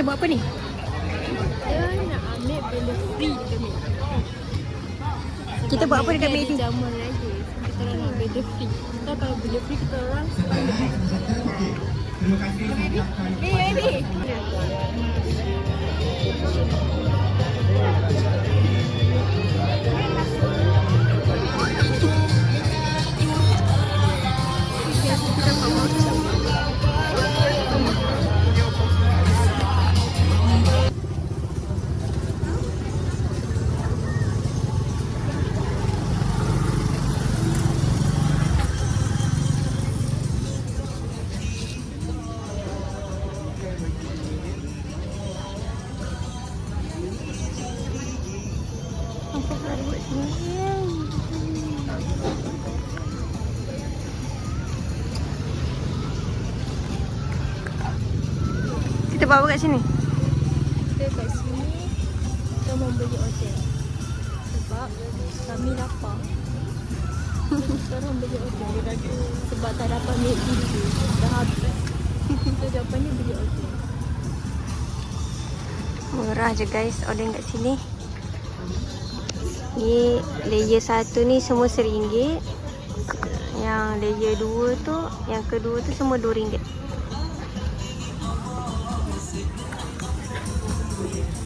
Kita buat apa ni? Dia nak ambil benda free dekat Mek. Kita buat apa dekat Mek ni? Jamuan raya. Kita orang nak benda free. Kita kalau benda free kita orang spend dekat. Baby. Kita buat apa kat sini? Kita kat sini kita membeli hotel. Sebab kami lapar. Kita orang beli hotel. Sebab tak dapat make dulu. Dah habis. So jawapannya beli hotel. Murah je guys, order kat sini. Ni layer 1 ni semua RM1. Yang layer 2 tu, yang kedua tu semua RM2.